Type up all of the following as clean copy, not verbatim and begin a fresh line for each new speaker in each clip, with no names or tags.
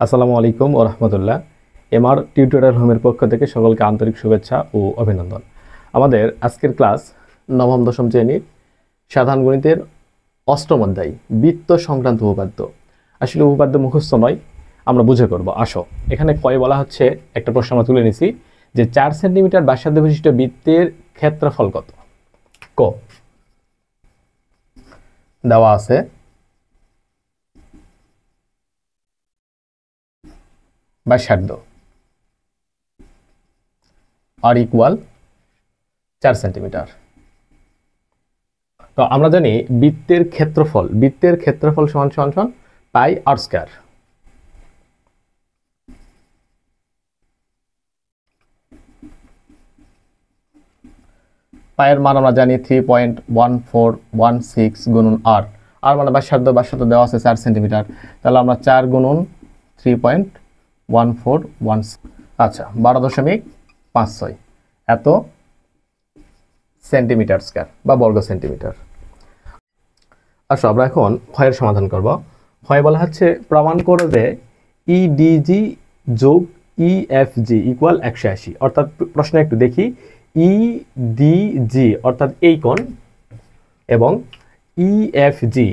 আসসালামু আলাইকুম ওয়া রাহমাতুল্লাহ। এমআর টিউটোরিয়াল হোমের পক্ষ থেকে সকলকে আন্তরিক শুভেচ্ছা ও অভিনন্দন। আমাদের আজকের ক্লাস নবম দশম শ্রেণীর সাধারণ গণিতের অষ্টম অধ্যায় বৃত্ত সংক্রান্ত উপপাদ্য। আসলে উপপাদ্য মুখস্থ নয়, আমরা বুঝে করব। আসো, এখানে কয় বলা হচ্ছে, একটা প্রশ্ন আমরা তুলে নিছি যে 4 সেন্টিমিটার ব্যাসার্ধ বিশিষ্ট বৃত্তের ক্ষেত্রফল কত। ক দেওয়া আছে ব্যাসার্ধ আর ইকুয়াল 4 সেন্টিমিটার। তো আমরা জানি বৃত্তের ক্ষেত্রফল সমান সমান সমান পাই আর স্কয়ার। পায়ের মান আমরা জানি 3.1416 গুণন আর মানে ব্যাসার্ধ দেওয়া আছে 4 সেন্টিমিটার। তাহলে আমরা 4 গুণন 3.1416, আচ্ছা 12.56 এত সেন্টিমিটার স্কয়ার বা বর্গ সেন্টিমিটার। আসো আমরা এখন ক্ষয়ের সমাধান করব। ক্ষয় বলা হচ্ছে প্রমাণ করো যে ইডিজি যোগ ইএফজি ইকুয়াল 180। অর্থাৎ প্রশ্ন একটু দেখি, ইডিজি অর্থাৎ এই কোণ এবং ইএফজি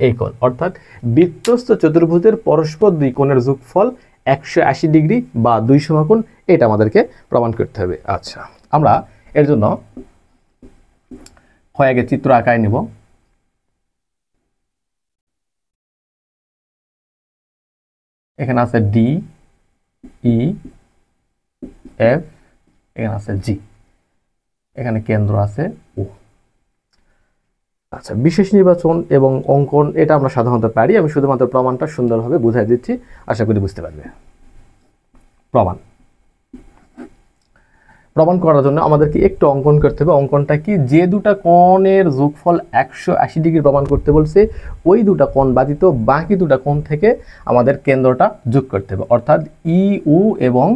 এই কোণ, অর্থাৎ বৃত্তস্থ চতুর্ভুজের পরস্পর দুই কোণের যোগফল 180 ডিগ্রি বা 2 সমকোণ, এটা আমাদেরকে প্রমাণ করতে হবে। আচ্ছা, আমরা এর জন্য ক্ষয় আগে চিত্র আঁকায় নেব। এখানে আছে ডি, ই, এফ, এখানে আছে জি, এখানে কেন্দ্র আছে ও। আচ্ছা, বিশেষ নির্বাচন এবং অঙ্কন এটা আমরা সাধারণত পারি। আমি শুধুমাত্র প্রমাণটা সুন্দরভাবে বুঝাই দিচ্ছি, আশা করি বুঝতে পারবে। প্রমাণ করার জন্য আমাদেরকে একটু অঙ্কন করতে হবে। অঙ্কনটা কি, যে দুটা কোণের যোগফল 180 ডিগ্রি প্রমাণ করতে বলছে, ওই দুটা কোণ ব্যতীত বাকি দুটা কোণ থেকে আমাদের কেন্দ্রটা যোগ করতে হবে। অর্থাৎ ইউ এবং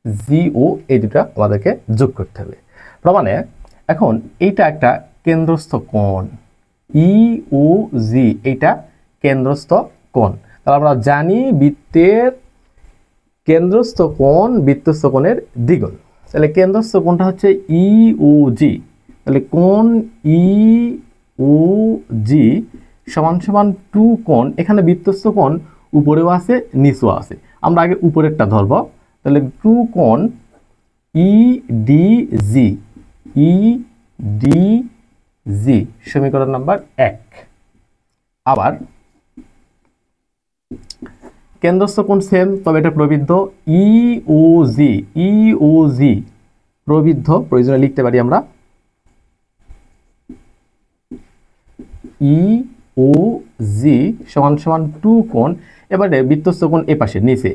জিও এই দুটা আমাদেরকে যোগ করতে হবে প্রমাণে। এখন এইটা একটা কেন্দ্রস্থ কোণ, ইউ জি এইটা কেন্দ্রস্থ কোণ। তাহলে আমরা জানি বৃত্তের কেন্দ্রস্থ কোণ বৃত্তস্থ কোণের দ্বিগুণ। তাহলে কেন্দ্রস্থ কোণটা হচ্ছে ইউজি। তাহলে কোণ ইউজি সমান সমান 2 কোণ। এখানে বৃত্তস্থ কোণ উপরেও আছে নিচেও আছে, আমরা আগে উপরেরটা ধরব। তাহলে 2 কোণ ইডিজি, ইডিজি সমীকরণ নাম্বার 1। আবার কেন্দ্রস্থ কোণ সেম, তবে এটা প্রবৃদ্ধ, ইউজি প্রবৃদ্ধ, প্রয়োজনে লিখতে পারি আমরা ইউজি সমান সমান 2 কোণ। এবারে বৃত্তস্থ কোণ এ পাশে নিচে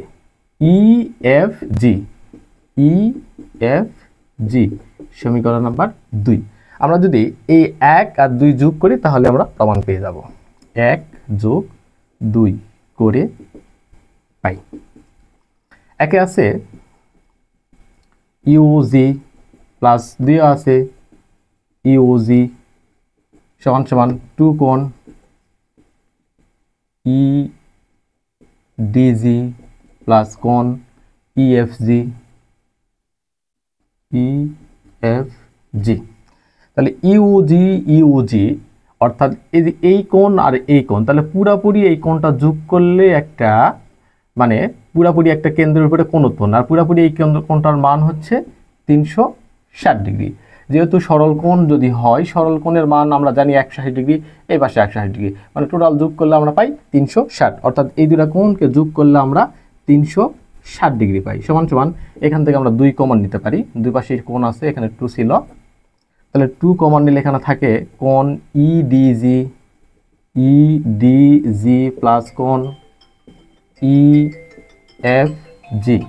ইএফজি সমীকরণ নাম্বার 2। আমরা যদি এই 1 আর 2 যোগ করি তাহলে আমরা প্রমাণ পেয়ে যাব। 1 যোগ 2 করে পাই। একে আছে ইউজি প্লাস 2 আছে ইউজি সমান সমান 2 কোণ ইডিজি প্লাস কোণ ইএফজি, তাহলে ইউজি অর্থাৎ এই কোণ আর এই কোণ, তাহলে পুরাপুরি এই কোণটা যোগ করলে একটা মানে পুরাপুরি একটা কেন্দ্রের উপরে কোণ উৎপন্ন, আর পুরাপুরি এই কোণটার মান হচ্ছে 360 ডিগ্রি। যেহেতু সরল কোণ যদি হয়, সরল কোণের মান আমরা জানি 180 ডিগ্রি, এই পাশে 180 ডিগ্রি, মানে টোটাল যোগ করলে আমরা পাই 360। অর্থাৎ এই দুটা কোণকে যোগ করলে আমরা 360 ডিগ্রি পাই। সমান সমান এখান থেকে আমরা 2 কমন নিতে পারি, দুই পাশে কোণ আছে, এখানে 2 ছিল, তাহলে 2 কমন নিলে এখানে থাকে কোণ ইডিজি প্লাস কোণ ইএফজি।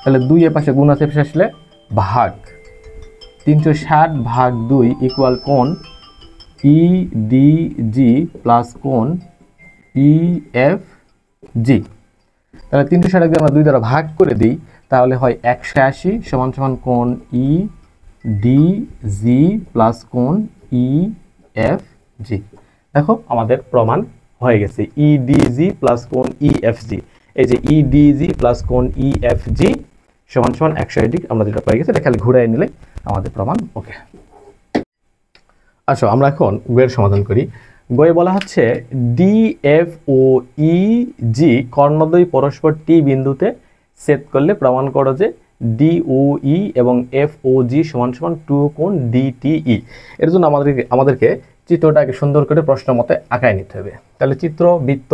তাহলে 2 এর পাশে গুণ আছে, আসলে ভাগ 360 ভাগ 2 ইকুয়াল কোণ ইডিজি প্লাস কোণ ইএফজি। তাহলে 360 যদি আমরা 2 দ্বারা ভাগ করে দিই তাহলে হয় 180 সমান সমান কোণ ইডিজি প্লাস কোণ ইএফজি। দেখো আমাদের প্রমাণ হয়ে গেছে ইডিজি প্লাস কোণ ইএফজি। এই যে ইডিজি প্লাস কোণ ইএফজি সমান সমান 180 ডিগ্রি আমরা যেটা পেয়ে গেছি, এটা খালি ঘুরাই নিলে আমাদের প্রমাণ ওকে। আচ্ছা আমরা এখন গয়ের সমাধান করি। গয়ে বলা হচ্ছে ডিএফ ও ইজি কর্ণদ্বয় পরস্পর টি বিন্দুতে ছেদ করলে প্রমাণ করো যে ডিওই এবং এফওজি সমান সমান 2 কোণ ডিটিই। এর জন্য আমাদেরকে চিত্রটাকে সুন্দর করে প্রশ্ন মতে আঁকায় নিতে হবে। তাহলে চিত্র বৃত্ত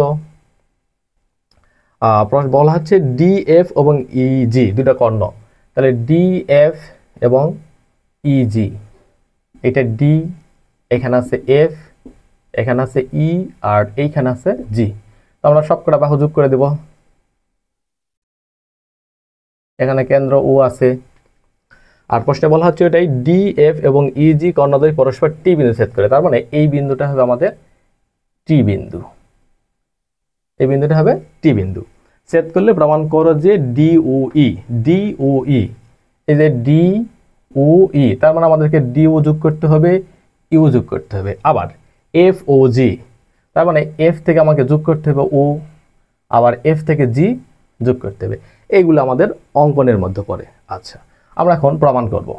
বলা হচ্ছে ডিএফ এবং ইজি দুটা কর্ণ, তাহলে ডিএফ এবং ইজি, এটা ডি, এখানে আছে এফ, এখানে আছে ই, আর এইখানে আছে জি। তো আমরা সবকটা বাহু যোগ করে দেব। এখানে কেন্দ্র ও আছে। আর প্রশ্নে বলা হচ্ছে এটাই ডিএফ এবং ইজি কর্ণদ্বয় পরস্পর টি বিন্দু ছেদ করে, তার মানে এই বিন্দুটা হবে আমাদের টি বিন্দু, এই বিন্দুটা হবে টি বিন্দু। ছেদ করলে প্রমাণ করো যে ডিওই, ডিওই, এই যে ডিওই, তার মানে আমাদেরকে ডিও যোগ করতে হবে, ইউ যোগ করতে হবে। আবার এফ ও জি, তার মানে এফ থেকে আমাকে যোগ করতে হবে ও, আবার এফ থেকে জি যোগ করতে হবে। এইগুলো আমাদের অঙ্কনের মধ্যে পড়ে। আচ্ছা আমরা এখন প্রমাণ করব।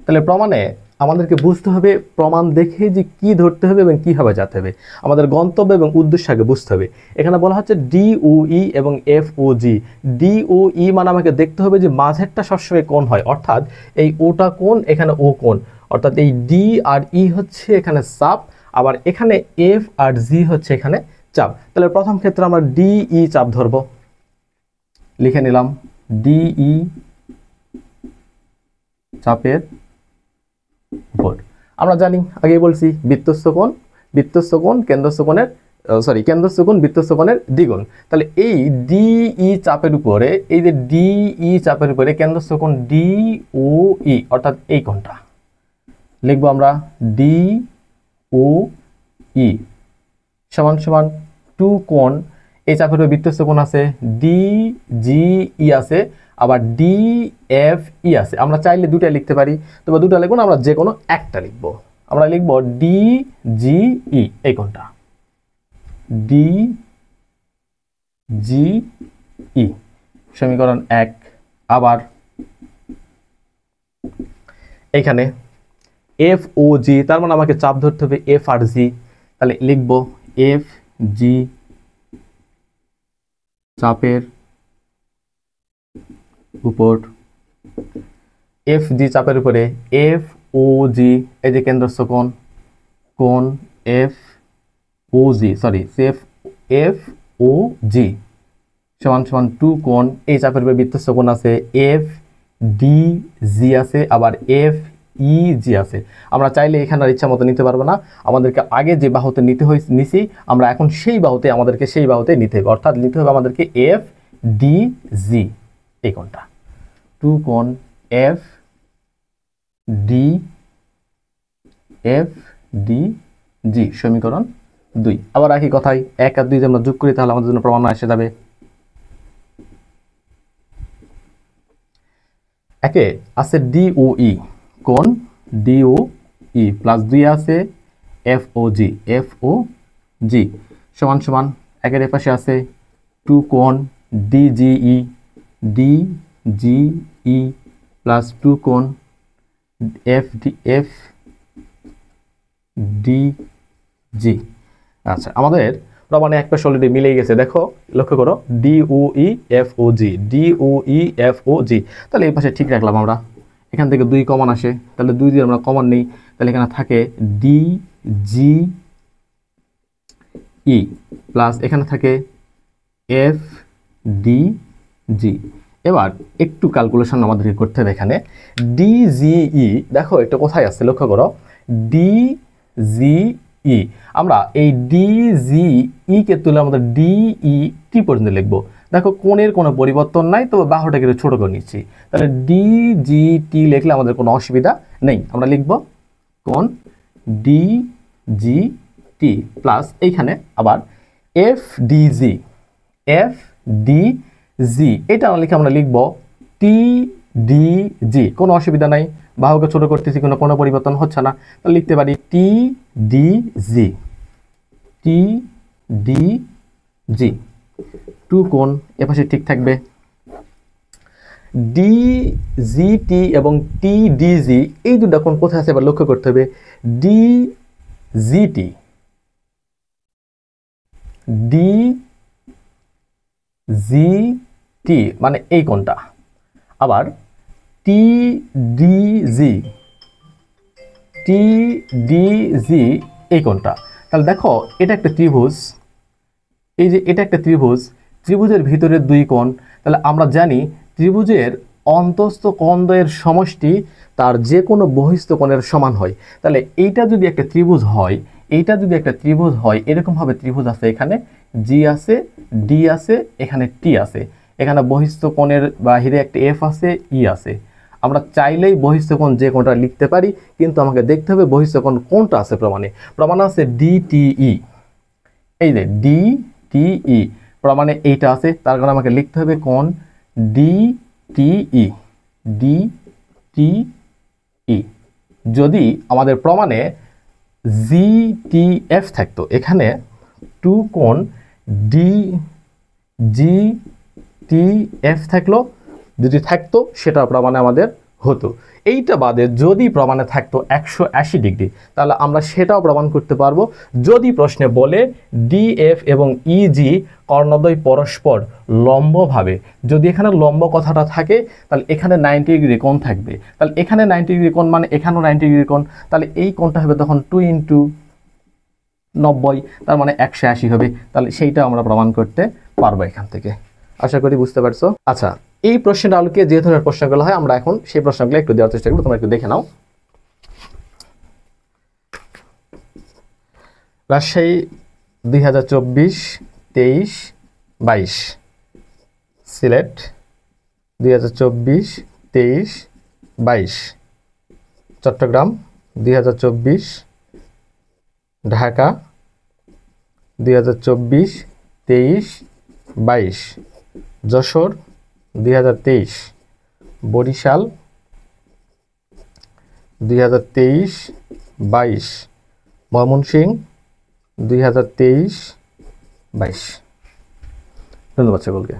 তাহলে প্রমাণে আমাদেরকে বুঝতে হবে প্রমাণ দেখে যে কি ধরতে হবে এবং কিভাবে যেতে হবে, আমাদের গন্তব্য এবং উদ্দেশ্য আগে বুঝতে হবে। এখানে বলা হচ্ছে ডিওই এবং এফওজি। ডিওই মানে আমাকে দেখতে হবে যে মাঝেরটা সবসময় কোণ হয়, অর্থাৎ এই ওটা কোণ, এখানে ও কোণ, অর্থাৎ এই ডি আর ই হচ্ছে এখানে চাপ, আবার এখানে এফ আর জি হচ্ছে এখানে চাপ। তাহলে প্রথম ক্ষেত্রে আমরা ডিই চাপ ধরব, লিখে নিলাম ডিই চাপের উপর। আমরা জানি আগে বলছি বৃত্তস্থ কোণ কেন্দ্রস্থ কোণের কেন্দ্রস্থ কোণ বৃত্তস্থ কোণের দ্বিগুণ। তাহলে এই ডিই চাপের উপরে, এই যে ডিই চাপের উপরে কেন্দ্রস্থ কোণ ডিওই, অর্থাৎ এই কোণটা লিখবো আমরা ডিওই সমান সমান 2 কোণ, এই চাপের উপরে বৃত্তস্থ কোণ আছে ডিজিই আছে, আবার ডিএফই আছে। আমরা চাইলে দুটা লিখতে পারি, তবে দুটা লিখবো না, আমরা যে কোনো একটা লিখবো। আমরা লিখবো ডিজিই, এই কোণটা ডিজিই সমীকরণ 1। আবার এখানে এফ ও জি, তার মানে আমাকে চাপ ধরতে হবে এফ আর জি, তাহলে লিখবো এফ জি চাপের উপর, এফ জি চাপের উপরে এফ ও জি, এই যে কেন্দ্রস্থ কোণ এফ ও জি, এফ ও জি সমান সমান 2 কোণ, এই চাপের উপরে বৃত্তস্থ কোণ আছে এফ ডি জি আছে, আবার এফ ই জি আছে। আমরা চাইলে এখানে ইচ্ছা মতো নিতে পারবো না, আমাদেরকে আগে যে বাহুতে নিছি আমরা এখন সেই বাহুতে নিতে হবে, অর্থাৎ নিতে হবে আমাদেরকে এফ ডি জি, এই কোণটা 2 কোণ এফ ডি জি সমীকরণ 2। আবার একই কথাই 1 আর 2 যদি আমরা যোগ করি তাহলে আমাদের জন্য প্রমাণ এসে যাবে। একে আছে ডিওই কোণ ডিওই প্লাস 2 আছে এফওজি সমান সমান একের পাশে আছে 2 কোণ ডিজিই প্লাস 2 কোণ এফডিজি। আচ্ছা আমাদের প্রমাণে এক পাশে অলরেডি মিলে গেছে, দেখো লক্ষ্য করো ডিওই এফওজি, তাহলে এই পাশে ঠিক রাখলাম আমরা। এখান থেকে 2 কমন আসে, তাহলে 2 দিয়ে আমরা কমন নেই, তাহলে এখানে থাকে ডিজিই প্লাস এখানে থাকে এফডিজি। এবার একটু ক্যালকুলেশন আমাদেরকে করতে হবে। এখানে ডিজিই দেখো এটা কোথায় আছে লক্ষ্য করো, ডিজিই আমরা এই ডিজিই কে তুলে আমাদের ডিই টি পর্যন্ত লিখবো। দেখো কোণের কোনো পরিবর্তন নাই, তবে বাহুটাকে একটু ছোট করে নিচ্ছি, তাহলে ডিজিটি লিখলে আমাদের কোনো অসুবিধা নেই। আমরা লিখবো কোণ ডিজিটি প্লাস এইখানে আবার এফডিজি এটা না লিখে আমরা লিখবো ডি জি, কোনো অসুবিধা নাই, বাহুকে ছোট করতেছি, কোনো পরিবর্তন হচ্ছে না, তাহলে লিখতে পারি T D G, T D G. Two কোণ এপাশে ঠিক থাকবে। ডি জি টি এবং টি ডি জি এই দুটা কোণ কোথায় আছে এবার লক্ষ্য করতে হবে। D G T, D G টি মানে এই কোণটা, আবার টি ডি জি, টি ডি জি এই কোণটা। তাহলে দেখো এটা একটা ত্রিভুজ, এই যে এটা একটা ত্রিভুজ, ত্রিভুজের ভিতরে দুই কোণ, তাহলে আমরা জানি ত্রিভুজের অন্তস্থ কোণদ্বয়ের সমষ্টি তার যে কোনো বহিস্থ কোণের সমান হয়। তাহলে এইটা যদি একটা ত্রিভুজ হয়, এইটা যদি একটা ত্রিভুজ হয়, এরকমভাবে ত্রিভুজ আছে, এখানে জি আছে, ডি আছে, এখানে টি আছে, এখানে বহিস্থ কোণের বাহিরে একটা এফ আছে, ই আছে। আমরা চাইলেই বহিস্থ কোণ যে কোণটা লিখতে পারি, কিন্তু আমাকে দেখতে হবে বহিস্থ কোণ কোনটা আছে প্রমাণে। প্রমাণ আছে ডিটিই, এই যে ডি টি ই প্রমাণে এইটা আছে, তার কারণে আমাকে লিখতে হবে কোণ ডি টি ই, ডি টি ই। যদি আমাদের প্রমাণে জি টি এফ থাকতো, এখানে টু কোণ ডি জি টি এফ থাকলো, যদি থাকতো সেটা প্রমাণে আমাদের হতো। এইটা বাদে যদি প্রমাণে থাকতো 180 ডিগ্রি, তাহলে আমরা সেটাও প্রমাণ করতে পারবো। যদি প্রশ্নে বলে ডিএফ এবং ইজি কর্ণদ্বয় পরস্পর লম্বভাবে, যদি এখানে লম্ব কথাটা থাকে তাহলে এখানে 90 ডিগ্রি কোণ থাকবে, তাহলে এখানে 90 ডিগ্রি কোণ মানে এখানেও 90 ডিগ্রি কোণ, তাহলে এই কোণটা হবে তখন 2 × 90, তার মানে 180 হবে। তাহলে সেইটা আমরা প্রমাণ করতে পারবো এখান থেকে। আশা করি বুঝতে পারছো। আচ্ছা, এই প্রশ্নের আলোকে যে ধরনের প্রশ্নগুলো হয় আমরা এখন সেই প্রশ্নগুলো একটু দেওয়ার চেষ্টা করবো, তোমরা একটু দেখে নাও। রাজশাহী 2024-23-22, সিলেট 2024-23-22, চট্টগ্রাম 2024, ঢাকা 2024-23-22, যশোর 2023, বরিশাল 2023-22, ময়মনসিংহ 2023-22। ধন্যবাদ সকলকে।